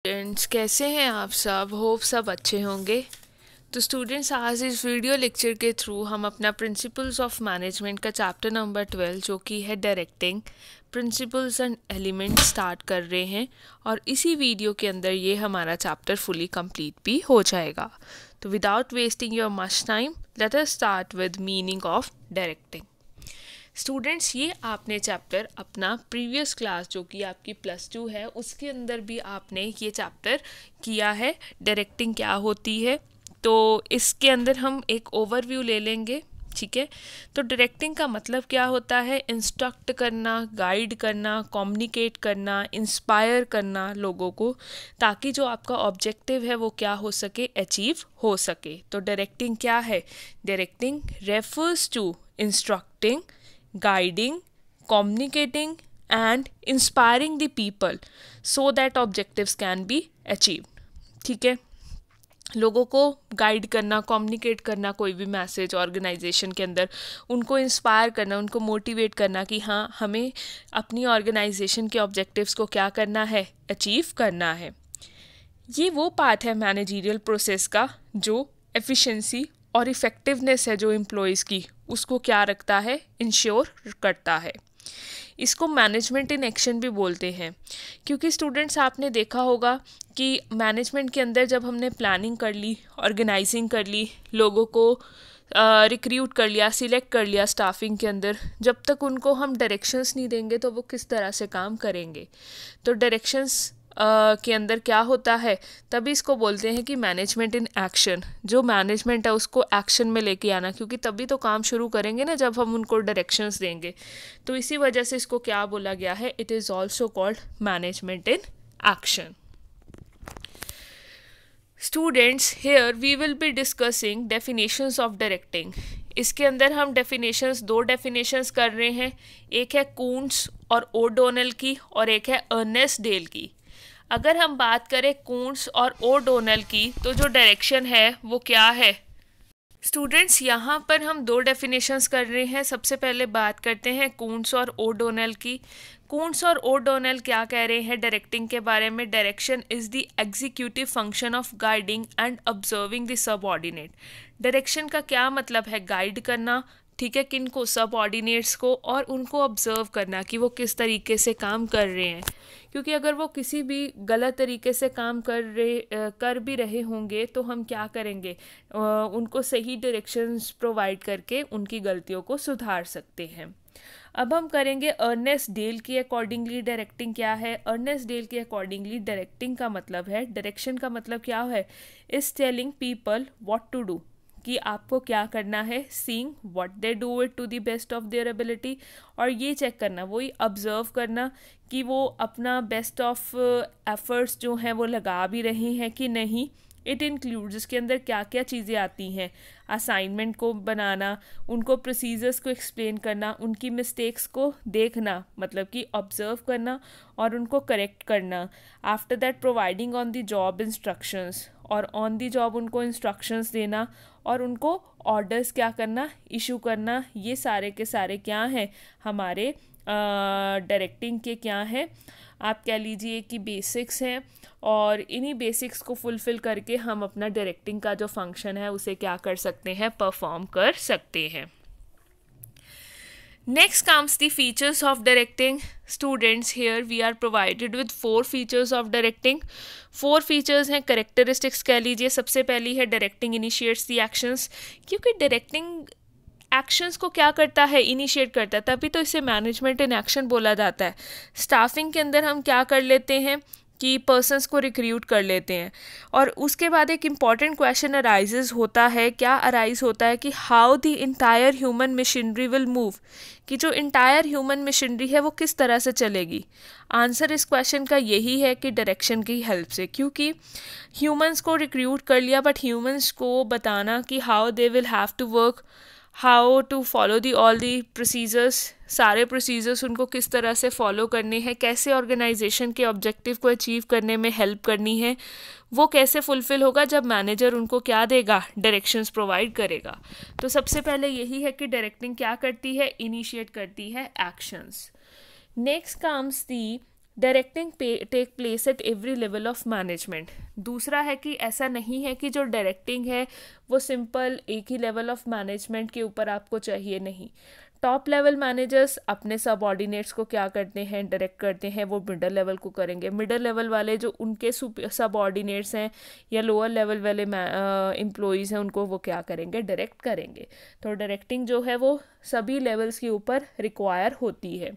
Students कैसे हैं आप सब? होप सब अच्छे होंगे। तो स्टूडेंट्स, आज इस वीडियो लेक्चर के थ्रू हम अपना प्रिंसिपल्स ऑफ मैनेजमेंट का चैप्टर नंबर 12 जो कि है directing principles and element start कर रहे हैं और इसी वीडियो के अंदर ये हमारा चैप्टर फुली कंप्लीट भी हो जाएगा। तो without wasting your much time, let us start with meaning of directing. Students, ये आपने चैप्टर अपना प्रीवियस क्लास जो कि आपकी +2 है उसके अंदर भी आपने ये चैप्टर किया है, डायरेक्टिंग क्या होती है। तो इसके अंदर हम एक ओवरव्यू ले लेंगे, ठीक है। तो डायरेक्टिंग का मतलब क्या होता है? इंस्ट्रक्ट करना, गाइड करना, कम्युनिकेट करना, इंस्पायर करना लोगों को, ताकि जो आपका ऑब्जेक्टिव है वो क्या हो सके, अचीव हो सके। तो डायरेक्टिंग क्या है? Directing refers to instructing, guiding, communicating and inspiring the people so that objectives can be achieved। ठीक है, लोगों को गाइड करना, कम्युनिकेट करना, कोई भी मैसेज ऑर्गेनाइजेशन के अंदर उनको इंस्पायर करना, उनको मोटिवेट करना कि हाँ हमें अपनी ऑर्गेनाइजेशन के ऑब्जेक्टिव्स को क्या करना है, अचीव करना है। ये वो पार्ट है मैनेजरियल प्रोसेस का जो एफिशिएंसी और इफ़ेक्टिवनेस है जो एम्प्लॉयज़ की, उसको क्या रखता है, इंश्योर करता है। इसको मैनेजमेंट इन एक्शन भी बोलते हैं, क्योंकि स्टूडेंट्स आपने देखा होगा कि मैनेजमेंट के अंदर जब हमने प्लानिंग कर ली, ऑर्गेनाइजिंग कर ली, लोगों को रिक्रूट कर लिया, सिलेक्ट कर लिया स्टाफिंग के अंदर, जब तक उनको हम डायरेक्शंस नहीं देंगे तो वो किस तरह से काम करेंगे। तो डायरेक्शंस के अंदर क्या होता है, तभी इसको बोलते हैं कि मैनेजमेंट इन एक्शन। जो मैनेजमेंट है उसको एक्शन में लेके आना, क्योंकि तभी तो काम शुरू करेंगे ना जब हम उनको डायरेक्शंस देंगे। तो इसी वजह से इसको क्या बोला गया है, it is also called management in action. Students, here we will be discussing definitions of directing. इसके अंदर हम दो डेफिनेशंस कर रहे हैं, एक है कून्स और ओडोनल की और एक है अर्नेस्ट डेल की। अगर हम बात करें कून्स और ओडोनल की, तो जो डायरेक्शन है वो क्या है स्टूडेंट्स? यहाँ पर हम दो डेफिनेशंस कर रहे हैं। सबसे पहले बात करते हैं कून्स और ओडोनल की। कून्स और ओडोनल क्या कह रहे हैं डायरेक्टिंग के बारे में? Direction is the executive function of guiding and observing the subordinate. Direction का क्या मतलब है? गाइड करना, ठीक है, किन को? सबऑर्डिनेट्स को, और उनको ऑब्जर्व करना कि वो किस तरीके से काम कर रहे हैं। क्योंकि अगर वो किसी भी गलत तरीके से काम कर भी रहे होंगे तो हम क्या करेंगे, उनको सही डायरेक्शंस प्रोवाइड करके उनकी गलतियों को सुधार सकते हैं। अब हम करेंगे अर्नेस्ट डेल की अकॉर्डिंगली डायरेक्टिंग क्या है। अर्नेस्ट डेल की अकॉर्डिंगली डायरेक्टिंग का मतलब है, डायरेक्शन का मतलब क्या है, is telling people what to do, कि आपको क्या करना है, seeing what they do it to the best of their ability, और ये चेक करना, वही ऑब्जर्व करना कि वो अपना बेस्ट ऑफ एफर्ट्स जो हैं वो लगा भी रहे हैं कि नहीं। इट इंक्लूड्स, इसके अंदर क्या क्या चीज़ें आती हैं, असाइनमेंट को बनाना, उनको प्रोसीजर्स को एक्सप्लेन करना, उनकी मिस्टेक्स को देखना, मतलब कि ऑब्जर्व करना और उनको करेक्ट करना। After that providing on the job instructions, और ऑन दी जॉब उनको इंस्ट्रक्शंस देना और उनको ऑर्डर्स क्या करना, इशू करना। ये सारे के सारे क्या हैं, हमारे डायरेक्टिंग के क्या हैं, आप कह लीजिए कि बेसिक्स हैं। और इन्हीं बेसिक्स को फुलफ़िल करके हम अपना डायरेक्टिंग का जो फंक्शन है उसे क्या कर सकते हैं, परफॉर्म कर सकते हैं। Next comes the features of directing. Students, here we are provided with 4 features of directing. 4 features हैं, characteristics कह लीजिए। सबसे पहली है directing initiates the actions, क्योंकि directing एक्शंस को क्या करता है, इनिशिएट करता है, तभी तो इसे मैनेजमेंट इन एक्शन बोला जाता है। स्टाफिंग के अंदर हम क्या कर लेते हैं कि पर्सन्स को रिक्रूट कर लेते हैं, और उसके बाद एक इम्पॉर्टेंट क्वेश्चन अराइजेज होता है। क्या अराइज होता है कि how the entire human machinery will move, कि जो इंटायर ह्यूमन मशीनरी है वो किस तरह से चलेगी। आंसर इस क्वेश्चन का यही है कि डायरेक्शन की हेल्प से, क्योंकि ह्यूमंस को रिक्रूट कर लिया बट ह्यूमंस को बताना कि how they will have to work, how to follow the all the procedures, सारे प्रोसीजर्स उनको किस तरह से फॉलो करने हैं, कैसे ऑर्गेनाइजेशन के ऑब्जेक्टिव को अचीव करने में हेल्प करनी है, वो कैसे फुलफ़िल होगा जब मैनेजर उनको क्या देगा, डायरेक्शंस प्रोवाइड करेगा। तो सबसे पहले यही है कि डायरेक्टिंग क्या करती है, इनिशिएट करती है actions. Next comes the directing take place at every level of management. दूसरा है कि ऐसा नहीं है कि जो डायरेक्टिंग है वो सिंपल एक ही लेवल ऑफ मैनेजमेंट के ऊपर आपको चाहिए, नहीं। टॉप लेवल मैनेजर्स अपने सबऑर्डिनेट्स को क्या करते हैं, डायरेक्ट करते हैं, वो मिडल लेवल को करेंगे। मिडल लेवल वाले जो उनके सबऑर्डिनेट्स हैं या लोअर लेवल वाले एम्प्लॉयज़ हैं उनको वो क्या करेंगे, डायरेक्ट करेंगे। तो डायरेक्टिंग जो है वो सभी लेवल्स के ऊपर रिक्वायर होती है।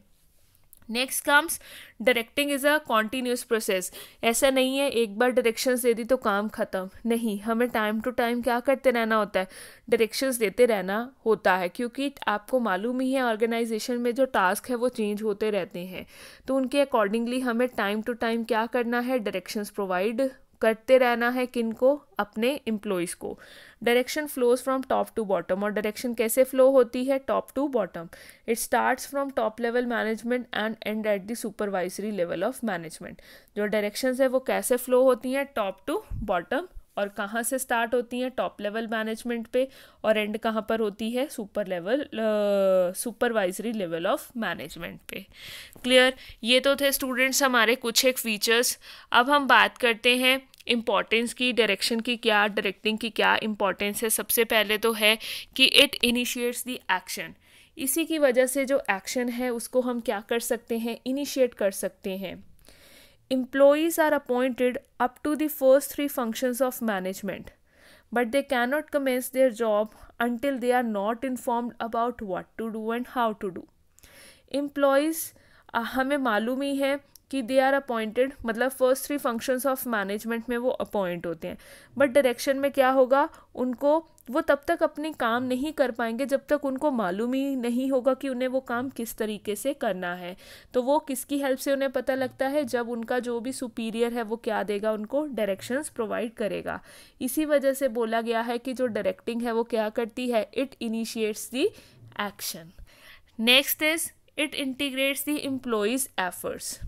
Next comes directing is a continuous process. ऐसा नहीं है एक बार डायरेक्शंस दे दी तो काम ख़त्म, नहीं, हमें टाइम टू टाइम क्या करते रहना होता है, डायरेक्शंस देते रहना होता है, क्योंकि आपको मालूम ही है ऑर्गेनाइजेशन में जो टास्क है वो चेंज होते रहते हैं, तो उनके अकॉर्डिंगली हमें टाइम टू टाइम क्या करना है, डायरेक्शंस प्रोवाइड करते रहना है। किनको, अपने एम्प्लॉयज़ को। Direction flows from top to bottom, और डायरेक्शन कैसे फ्लो होती है, top to bottom. It starts from top level management and end at the supervisory level of management. जो डायरेक्शंस है वो कैसे फ्लो होती हैं, टॉप टू बॉटम, और कहाँ से स्टार्ट होती हैं, टॉप लेवल मैनेजमेंट पे, और एंड कहाँ पर होती है, सुपरवाइजरी लेवल ऑफ मैनेजमेंट पे। क्लियर। ये तो थे स्टूडेंट्स हमारे कुछ एक फीचर्स। अब हम बात करते हैं इम्पॉर्टेंस की। डायरेक्शन की क्या, डायरेक्टिंग की क्या इम्पॉर्टेंस है। सबसे पहले तो है कि इट इनिशिएट्स द एक्शन। इसी की वजह से जो एक्शन है उसको हम क्या कर सकते हैं, इनिशिएट कर सकते हैं। Employees are appointed up to the first 3 functions of management, but they cannot commence their job until they are not informed about what to do and how to do. Employees हमें मालूम ही है कि they are appointed, मतलब first 3 functions of management में वो appoint होते हैं, but direction में क्या होगा, उनको वो तब तक अपने काम नहीं कर पाएंगे जब तक उनको मालूम ही नहीं होगा कि उन्हें वो काम किस तरीके से करना है। तो वो किसकी हेल्प से उन्हें पता लगता है, जब उनका जो भी सुपीरियर है वो क्या देगा, उनको डायरेक्शंस प्रोवाइड करेगा। इसी वजह से बोला गया है कि जो डायरेक्टिंग है वो क्या करती है, it initiates the action. Next is it integrates the employees efforts.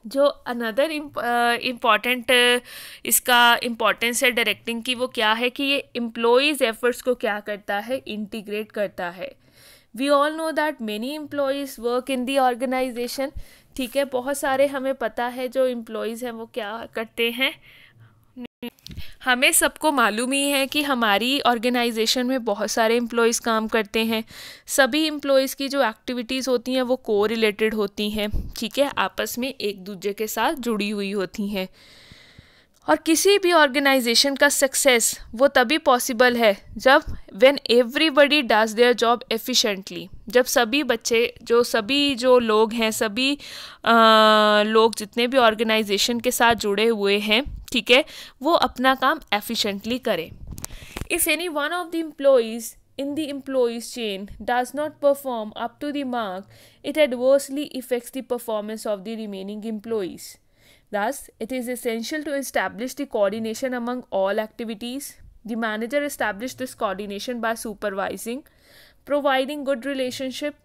जो अनदर इम्पॉर्टेंट इसका इम्पॉर्टेंस है डायरेक्टिंग की, वो क्या है कि ये एम्प्लॉयज़ एफर्ट्स को क्या करता है, इंटीग्रेट करता है। We all know that many employees work in the organization. ठीक है, बहुत सारे हमें पता है जो एम्प्लॉयज़ हैं वो क्या करते हैं। हमें सबको मालूम ही है कि हमारी ऑर्गेनाइजेशन में बहुत सारे एम्प्लॉयज़ काम करते हैं। सभी एम्प्लॉयज़ की जो एक्टिविटीज़ होती हैं वो को रिलेटेड होती हैं, ठीक है, आपस में एक दूसरे के साथ जुड़ी हुई होती हैं। और किसी भी ऑर्गेनाइजेशन का सक्सेस वो तभी पॉसिबल है जब when everybody does their job efficiently. जब सभी जो लोग हैं, सभी लोग जितने भी ऑर्गेनाइजेशन के साथ जुड़े हुए हैं, ठीक है, वो अपना काम एफिशिएंटली करें। If any one of the employees in the employees chain does not perform up to the mark, it adversely affects the performance of the remaining employees. Thus, it is essential to establish the coordination among all activities. The manager establishes this coordination by supervising, providing good relationship,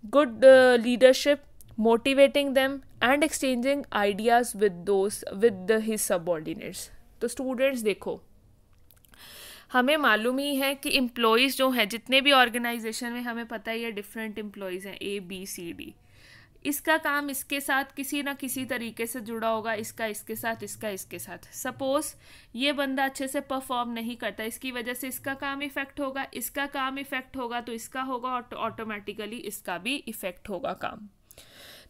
good leadership, motivating them, and exchanging ideas with his subordinates. तो students देखो, हमें मालूम ही है कि employees जो हैं जितने भी ऑर्गेनाइजेशन में, हमें पता ही है डिफरेंट एम्प्लॉयज़ हैं, ABCD। इसका काम इसके साथ किसी ना किसी तरीके से जुड़ा होगा, इसका इसके साथ, इसका इसके साथ। सपोज़ ये बंदा अच्छे से परफॉर्म नहीं करता, इसकी वजह से इसका काम इफ़ेक्ट होगा, इसका काम इफ़ेक्ट होगा तो इसका होगा, और ऑटोमेटिकली इसका भी इफ़ेक्ट होगा काम।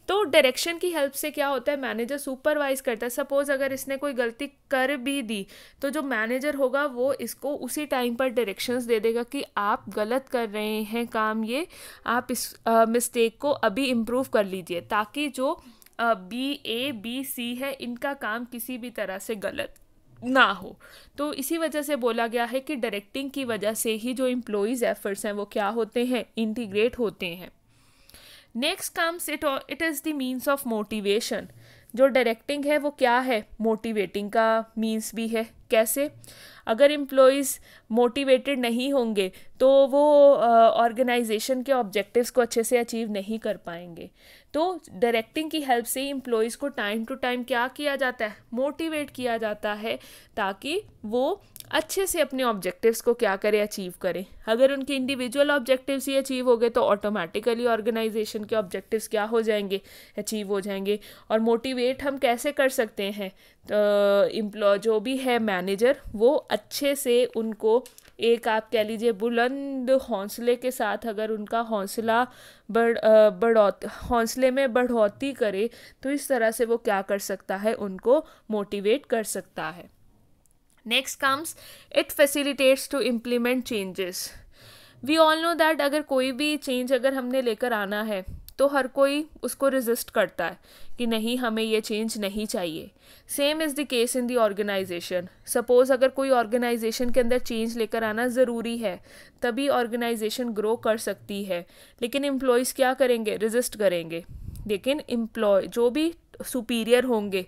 तो डायरेक्शन की हेल्प से क्या होता है, मैनेजर सुपरवाइज करता है। सपोज़ अगर इसने कोई गलती कर भी दी तो जो मैनेजर होगा वो इसको उसी टाइम पर डायरेक्शंस दे देगा कि आप गलत कर रहे हैं काम, ये आप इस मिस्टेक को अभी इम्प्रूव कर लीजिए, ताकि जो A, B, C है इनका काम किसी भी तरह से गलत ना हो। तो इसी वजह से बोला गया है कि डायरेक्टिंग की वजह से ही जो एम्प्लॉयज़ एफर्ट्स हैं वो क्या होते हैं, इंटीग्रेट होते हैं। Next comes it is the means of motivation. जो डायरेक्टिंग है वो क्या है, मोटिवेटिंग का मीन्स भी है, कैसे? अगर एम्प्लॉयज़ मोटिवेटेड नहीं होंगे तो वो ऑर्गेनाइजेशन के ऑब्जेक्टिव्स को अच्छे से अचीव नहीं कर पाएंगे। तो डायरेक्टिंग की हेल्प से एम्प्लॉयज़ को टाइम टू टाइम क्या किया जाता है? मोटिवेट किया जाता है, ताकि वो अच्छे से अपने ऑब्जेक्टिव्स को क्या करें? अचीव करें। अगर उनके इंडिविजुअल ऑब्जेक्टिव्स ही अचीव हो गए तो ऑटोमेटिकली ऑर्गेनाइजेशन के ऑब्जेक्टिव्स क्या हो जाएंगे? अचीव हो जाएंगे। और मोटिवेट हम कैसे कर सकते हैं? एम्प्लॉय जो भी है मैनेजर, वो अच्छे से उनको एक आप कह लीजिए बुलंद हौसले के साथ अगर उनका हौसला हौसले में बढ़ोतरी करे तो इस तरह से वो क्या कर सकता है? उनको मोटिवेट कर सकता है। Next comes it facilitates to implement changes. We all know that अगर कोई भी चेंज अगर हमने लेकर आना है तो हर कोई उसको रेजिस्ट करता है कि नहीं, हमें ये चेंज नहीं चाहिए। Same is the case in the organization. Suppose अगर कोई ऑर्गेनाइजेशन के अंदर चेंज लेकर आना ज़रूरी है, तभी ऑर्गेनाइजेशन ग्रो कर सकती है, लेकिन एम्प्लॉयज़ क्या करेंगे? रेजिस्ट करेंगे। लेकिन एम्प्लॉय जो भी सुपीरियर होंगे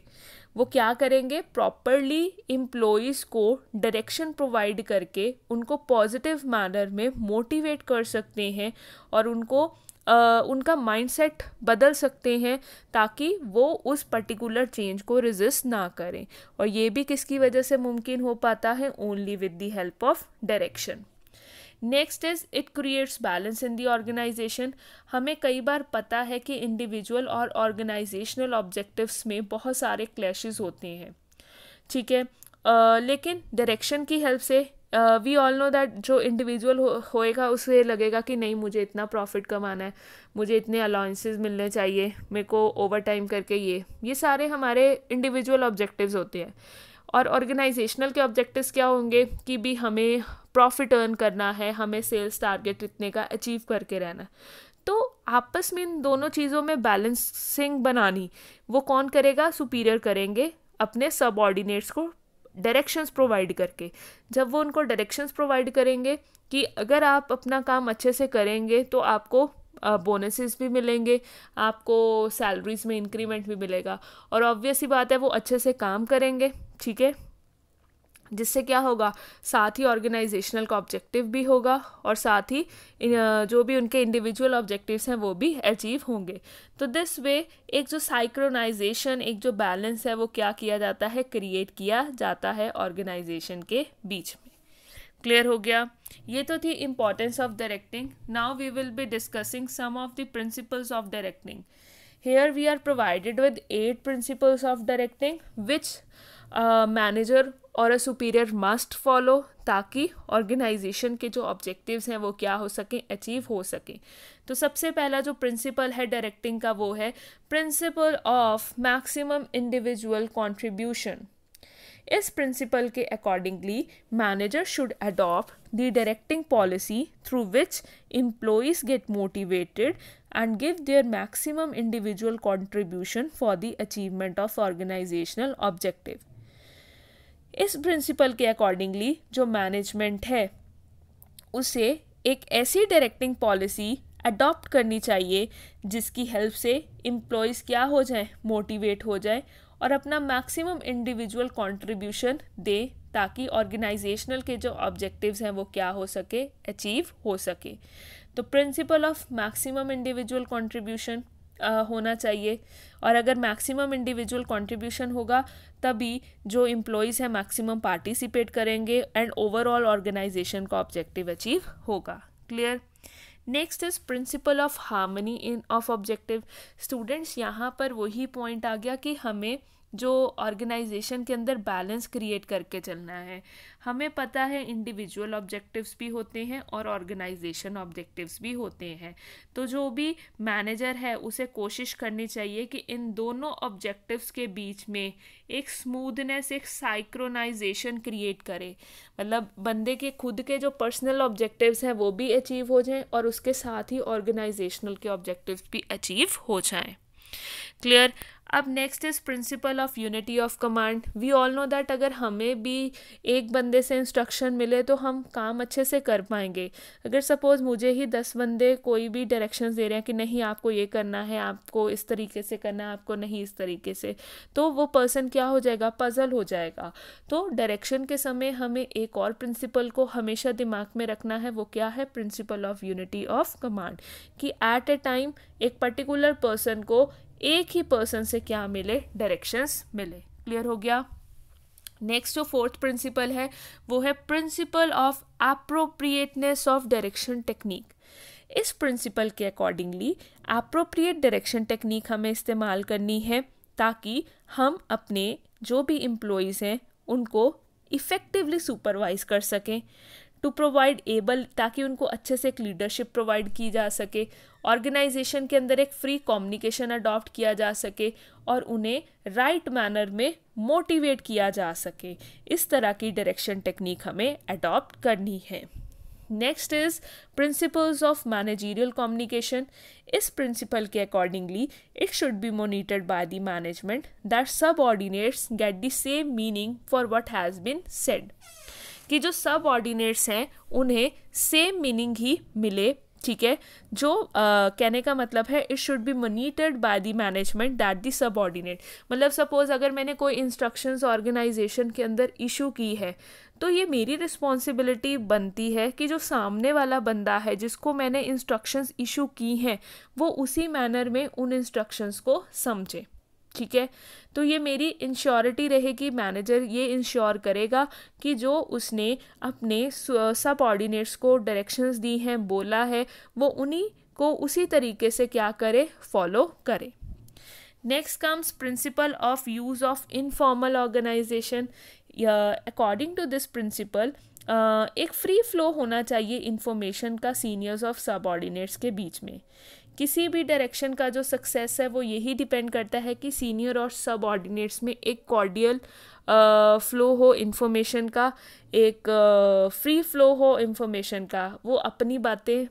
वो क्या करेंगे? प्रॉपरली एम्प्लॉयज़ को डायरेक्शन प्रोवाइड करके उनको पॉजिटिव मैनर में मोटिवेट कर सकते हैं और उनको उनका माइंडसेट बदल सकते हैं, ताकि वो उस पर्टिकुलर चेंज को रेजिस्ट ना करें। और ये भी किसकी वजह से मुमकिन हो पाता है? Only with the help of direction. Next is it creates balance in the organization. हमें कई बार पता है कि इंडिविजुअल और ऑर्गेनाइजेशनल ऑब्जेक्टिव्स में बहुत सारे क्लैशेस होते हैं, ठीक है। लेकिन डायरेक्शन की हेल्प से वी ऑल नो दैट जो इंडिविजुअल होएगा उसे लगेगा कि नहीं, मुझे इतना प्रॉफिट कमाना है, मुझे इतने अलाउंसेस मिलने चाहिए, मेरे को ओवर टाइम करके ये सारे हमारे इंडिविजुअल ऑब्जेक्टिव्स होते हैं। और ऑर्गेनाइजेशनल के ऑब्जेक्टिव्स क्या होंगे कि भी हमें प्रॉफिट अर्न करना है, हमें सेल्स टारगेट इतने का अचीव करके रहना है। तो आपस में इन दोनों चीज़ों में बैलेंसिंग बनानी वो कौन करेगा? सुपीरियर करेंगे अपने सबऑर्डिनेट्स को डायरेक्शंस प्रोवाइड करके। जब वो उनको डायरेक्शंस प्रोवाइड करेंगे कि अगर आप अपना काम अच्छे से करेंगे तो आपको बोनसेस भी मिलेंगे, आपको सैलरीज में इंक्रीमेंट भी मिलेगा, और ऑब्वियस ही बात है वो अच्छे से काम करेंगे, ठीक है। जिससे क्या होगा? साथ ही ऑर्गेनाइजेशनल का ऑब्जेक्टिव भी होगा और साथ ही जो भी उनके इंडिविजुअल ऑब्जेक्टिव्स हैं वो भी अचीव होंगे। तो दिस वे एक जो साइक्रोनाइजेशन, एक जो बैलेंस है वो क्या किया जाता है? क्रिएट किया जाता है ऑर्गेनाइजेशन के बीच में। क्लियर हो गया? ये तो थी importance of directing. Now we will be discussing some of the principles of directing. Here we are provided with 8 principles of directing which manager और a superior must follow, ताकि ऑर्गेनाइजेशन के जो ऑब्जेक्टिव्स हैं वो क्या हो सकें? अचीव हो सकें। तो सबसे पहला जो प्रिंसिपल है डायरेक्टिंग का वो है principle of maximum individual contribution. इस प्रिंसिपल के accordingly manager should adopt the directing policy through which employees get motivated and give their maximum individual contribution for the achievement of organizational objective। इस principle के accordingly जो management है उसे एक ऐसी directing policy adopt करनी चाहिए जिसकी हेल्प से एम्प्लॉयज़ क्या हो जाए? मोटिवेट हो जाए और अपना मैक्सिमम इंडिविजुअल कंट्रीब्यूशन दे, ताकि ऑर्गेनाइजेशनल के जो ऑब्जेक्टिव्स हैं वो क्या हो सके? अचीव हो सके। तो principle of maximum individual contribution होना चाहिए, और अगर मैक्सिमम इंडिविजुअल कंट्रीब्यूशन होगा तभी जो एम्प्लॉयज़ हैं मैक्सिमम पार्टिसिपेट करेंगे एंड ओवरऑल ऑर्गेनाइजेशन का ऑब्जेक्टिव अचीव होगा। Clear? Next is principle of harmony in of objective. Students, यहाँ पर वही पॉइंट आ गया कि हमें जो ऑर्गेनाइजेशन के अंदर बैलेंस क्रिएट करके चलना है। हमें पता है इंडिविजुअल ऑब्जेक्टिव्स भी होते हैं और ऑर्गेनाइजेशन ऑब्जेक्टिव्स भी होते हैं। तो जो भी मैनेजर है उसे कोशिश करनी चाहिए कि इन दोनों ऑब्जेक्टिव्स के बीच में एक स्मूथनेस, एक साइक्रोनाइजेशन क्रिएट करे। मतलब बंदे के खुद के जो पर्सनल ऑब्जेक्टिव्स हैं वो भी अचीव हो जाएं और उसके साथ ही ऑर्गेनाइजेशनल के ऑब्जेक्टिव्स भी अचीव हो जाएं। क्लियर? अब next is principle of unity of command. We all know that अगर हमें भी एक बंदे से इंस्ट्रक्शन मिले तो हम काम अच्छे से कर पाएंगे. अगर सपोज़ मुझे ही 10 बंदे कोई भी डायरेक्शंस दे रहे हैं कि नहीं आपको ये करना है, आपको इस तरीके से करना है, आपको नहीं इस तरीके से, तो वो पर्सन क्या हो जाएगा, पजल हो जाएगा. तो डायरेक्शन के समय हमें एक और प्रिंसिपल को हमेशा दिमाग में रखना है. वो क्या है, principal of unity of command. कि एट ए टाइम एक पर्टिकुलर पर्सन को एक ही पर्सन से क्या मिले, डायरेक्शंस मिले. क्लियर हो गया. नेक्स्ट जो फोर्थ प्रिंसिपल है वो है principle of appropriateness of direction technique. इस प्रिंसिपल के अकॉर्डिंगली एप्रोप्रिएट डायरेक्शन टेक्निक हमें इस्तेमाल करनी है ताकि हम अपने जो भी एम्प्लॉयज़ हैं उनको इफ़ेक्टिवली सुपरवाइज कर सकें. टू प्रोवाइड एबल, ताकि उनको अच्छे से एक लीडरशिप प्रोवाइड की जा सके. ऑर्गेनाइजेशन के अंदर एक फ्री कम्युनिकेशन अडॉप्ट किया जा सके और उन्हें राइट मैनर में मोटिवेट किया जा सके. इस तरह की डायरेक्शन टेक्निक हमें अडॉप्ट करनी है. Next is principles of managerial communication. इस प्रिंसिपल के accordingly it should be monitored by the management that subordinates get the same meaning for what has been said. कि जो सबऑर्डिनेट्स हैं उन्हें सेम मीनिंग ही मिले. ठीक है, जो कहने का मतलब है it should be monitored by the management that the subordinate. मतलब सपोज अगर मैंने कोई इंस्ट्रक्शंस ऑर्गेनाइजेशन के अंदर इशू की है तो ये मेरी रिस्पॉन्सिबिलिटी बनती है कि जो सामने वाला बंदा है जिसको मैंने इंस्ट्रक्शंस इशू की हैं वो उसी मैनर में उन इंस्ट्रक्शंस को समझे. ठीक है, तो ये मेरी इंश्योरिटी रहेगी. मैनेजर ये इंश्योर करेगा कि जो उसने अपने सबऑर्डिनेट्स को डायरेक्शंस दी हैं, बोला है, वो उन्हीं को उसी तरीके से क्या करे, फॉलो करे. Next comes principle of use of informal organization. According to this principle एक फ्री फ्लो होना चाहिए इंफॉर्मेशन का सीनियर्स ऑफ सबऑर्डिनेट्स के बीच में. किसी भी डायरेक्शन का जो सक्सेस है वो यही डिपेंड करता है कि सीनियर और सबऑर्डिनेट्स में एक कॉर्डियल फ्लो हो इंफॉर्मेशन का, एक फ्री फ्लो हो इंफॉर्मेशन का. वो अपनी बातें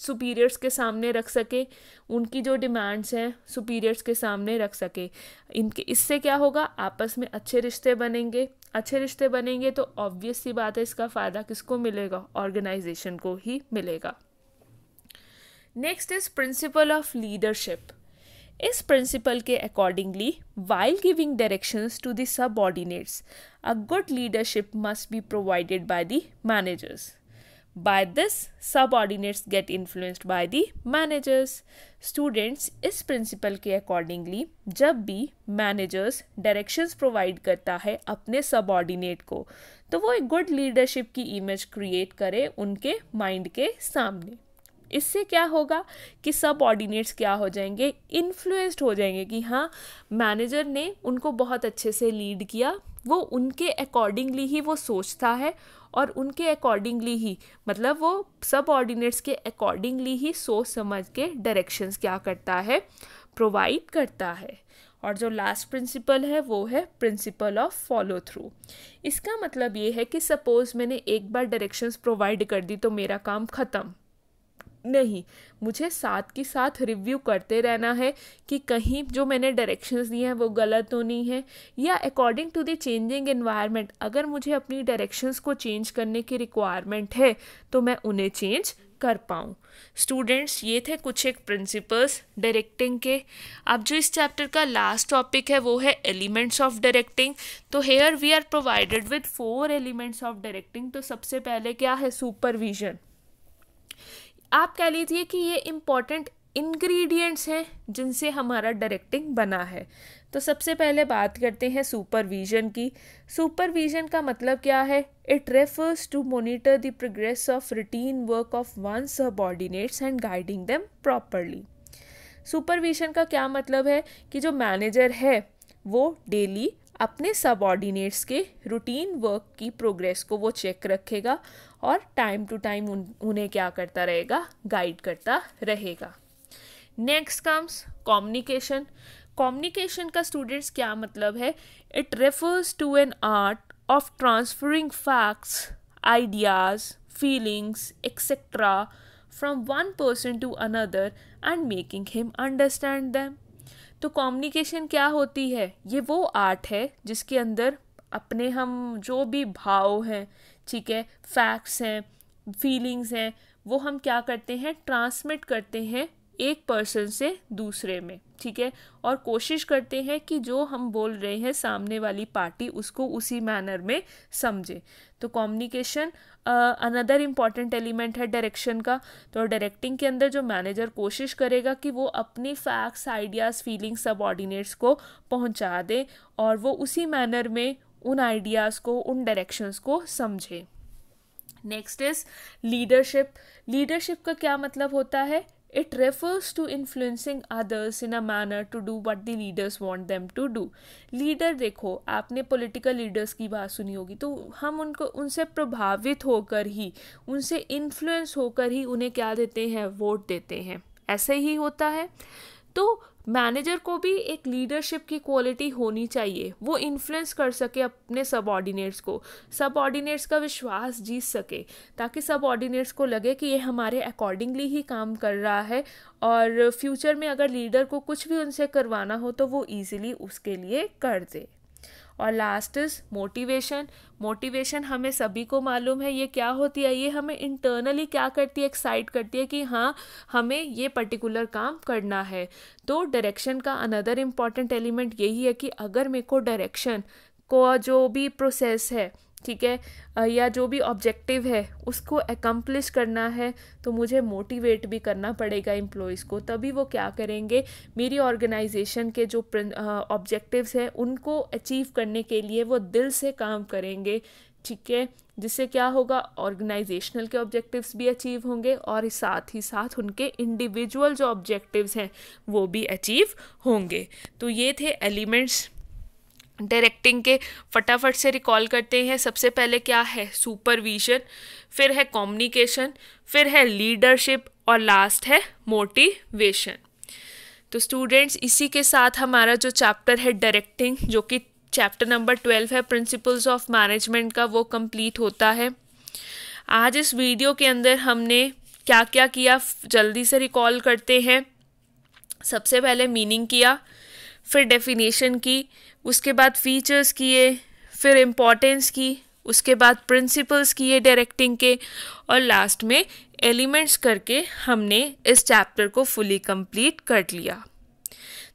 सुपीरियर्स के सामने रख सके, उनकी जो डिमांड्स हैं सुपीरियर्स के सामने रख सके. इससे क्या होगा, आपस में अच्छे रिश्ते बनेंगे. अच्छे रिश्ते बनेंगे तो ऑब्वियस सी बात है इसका फ़ायदा किसको मिलेगा, ऑर्गेनाइजेशन को ही मिलेगा. Next is principle of leadership. इस प्रिंसिपल के accordingly while giving directions to the subordinates a good leadership must be provided by the managers. By this, subordinates get influenced by the managers. Students, इस principle के accordingly जब भी managers directions provide करता है अपने subordinate को तो वो एक गुड लीडरशिप की इमेज क्रिएट करे उनके माइंड के सामने. इससे क्या होगा कि सबऑर्डिनेट्स क्या हो जाएंगे, इन्फ्लुएंस्ड हो जाएंगे कि हाँ मैनेजर ने उनको बहुत अच्छे से लीड किया, वो उनके अकॉर्डिंगली ही वो सोचता है और उनके अकॉर्डिंगली ही, मतलब वो सबऑर्डिनेट्स के अकॉर्डिंगली ही सोच समझ के डायरेक्शंस क्या करता है, प्रोवाइड करता है. और जो लास्ट प्रिंसिपल है वो है प्रिंसिपल ऑफ फॉलो थ्रू. इसका मतलब ये है कि सपोज मैंने एक बार डायरेक्शंस प्रोवाइड कर दी तो मेरा काम ख़त्म नहीं, मुझे साथ के साथ रिव्यू करते रहना है कि कहीं जो मैंने डायरेक्शंस दिए हैं वो गलत तो नहीं है, या according to the changing environment अगर मुझे अपनी डायरेक्शंस को चेंज करने की रिक्वायरमेंट है तो मैं उन्हें चेंज कर पाऊँ. स्टूडेंट्स, ये थे कुछ एक प्रिंसिपल्स डायरेक्टिंग के. अब जो इस चैप्टर का लास्ट टॉपिक है वो है एलिमेंट्स ऑफ डायरेक्टिंग. तो here we are provided with 4 elements of directing. तो सबसे पहले क्या है, सुपरविजन. आप कह लीजिए कि ये इम्पॉर्टेंट इंग्रेडिएंट्स हैं जिनसे हमारा डायरेक्टिंग बना है. तो सबसे पहले बात करते हैं सुपरविजन की. सुपरविजन का मतलब क्या है, it refers to monitor the progress of routine work of one subordinates and guiding them properly. Supervision का क्या मतलब है कि जो मैनेजर है वो डेली अपने सबऑर्डिनेट्स के रूटीन वर्क की प्रोग्रेस को वो चेक रखेगा और टाइम टू टाइम उन्हें क्या करता रहेगा, गाइड करता रहेगा. Next comes communication. कम्युनिकेशन का स्टूडेंट्स क्या मतलब है, it refers to an art of transferring facts, ideas, feelings etcetera from one person to another and making him understand them. तो कम्युनिकेशन क्या होती है? ये वो आर्ट है जिसके अंदर अपने हम जो भी भाव हैं, ठीक है, फैक्ट्स हैं, फीलिंग्स हैं, वो हम क्या करते हैं, ट्रांसमिट करते हैं एक पर्सन से दूसरे में, ठीक है, और कोशिश करते हैं कि जो हम बोल रहे हैं सामने वाली पार्टी उसको उसी मैनर में समझे। तो कम्युनिकेशन अनदर इम्पॉर्टेंट एलिमेंट है डायरेक्शन का। तो डायरेक्टिंग के अंदर जो मैनेजर कोशिश करेगा कि वो अपनी फैक्ट्स, आइडियाज़, फीलिंग्स सबऑर्डिनेट्स को पहुंचा दे और वो उसी मैनर में उन आइडियाज़ को, उन डायरेक्शंस को समझे। Next is leadership. लीडरशिप का क्या मतलब होता है? It refers to influencing others in a manner to do what the leaders want them to do. Leader देखो, आपने पॉलिटिकल लीडर्स की बात सुनी होगी, तो हम उनको उनसे प्रभावित होकर ही, उनसे इन्फ्लुएंस होकर ही उन्हें क्या देते हैं, वोट देते हैं। ऐसे ही होता है। तो मैनेजर को भी एक लीडरशिप की क्वालिटी होनी चाहिए, वो इन्फ्लुएंस कर सके अपने सबऑर्डिनेट्स को, सबऑर्डिनेट्स का विश्वास जीत सके, ताकि सबऑर्डिनेट्स को लगे कि ये हमारे अकॉर्डिंगली ही काम कर रहा है और फ्यूचर में अगर लीडर को कुछ भी उनसे करवाना हो तो वो ईजिली उसके लिए कर दे। और लास्ट इज मोटिवेशन। मोटिवेशन हमें सभी को मालूम है ये क्या होती है। ये हमें इंटरनली क्या करती है, एक्साइट करती है कि हाँ हमें ये पर्टिकुलर काम करना है। तो डायरेक्शन का अनदर इम्पॉर्टेंट एलिमेंट यही है कि अगर मेरे को डायरेक्शन को जो भी प्रोसेस है, ठीक है, या जो भी ऑब्जेक्टिव है उसको एकम्प्लिश करना है, तो मुझे मोटिवेट भी करना पड़ेगा एम्प्लॉयज़ को, तभी वो क्या करेंगे, मेरी ऑर्गेनाइजेशन के जो ऑब्जेक्टिव्स हैं उनको अचीव करने के लिए वो दिल से काम करेंगे, ठीक है, जिससे क्या होगा, ऑर्गेनाइजेशनल के ऑब्जेक्टिव्स भी अचीव होंगे और साथ ही साथ उनके इंडिविजुअल जो ऑब्जेक्टिव्स हैं वो भी अचीव होंगे। तो ये थे एलिमेंट्स डायरेक्टिंग के। फटाफट से रिकॉल करते हैं। सबसे पहले क्या है, सुपरविजन, फिर है कम्युनिकेशन, फिर है लीडरशिप और लास्ट है मोटिवेशन। तो स्टूडेंट्स, इसी के साथ हमारा जो चैप्टर है डायरेक्टिंग, जो कि चैप्टर नंबर 12 है प्रिंसिपल्स ऑफ मैनेजमेंट का, वो कंप्लीट होता है। आज इस वीडियो के अंदर हमने क्या क्या किया, जल्दी से रिकॉल करते हैं। सबसे पहले मीनिंग किया, फिर डेफिनेशन की, उसके बाद फीचर्स किए, फिर इम्पोर्टेंस की, उसके बाद प्रिंसिपल्स किए डायरेक्टिंग के, और लास्ट में एलिमेंट्स करके हमने इस चैप्टर को फुली कंप्लीट कर लिया।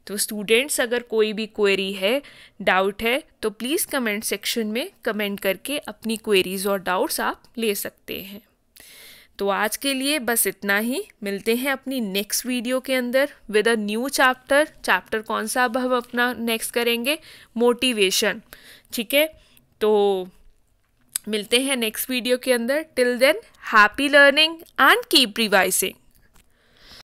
तो स्टूडेंट्स, अगर कोई भी क्वेरी है, डाउट है, तो प्लीज़ कमेंट सेक्शन में कमेंट करके अपनी क्वेरीज और डाउट्स आप ले सकते हैं। तो आज के लिए बस इतना ही। मिलते हैं अपनी नेक्स्ट वीडियो के अंदर with a new chapter. Chapter कौन सा अब हम अपना नेक्स्ट करेंगे, मोटिवेशन, ठीक है। तो मिलते हैं नेक्स्ट वीडियो के अंदर। Till then, happy learning and keep revising.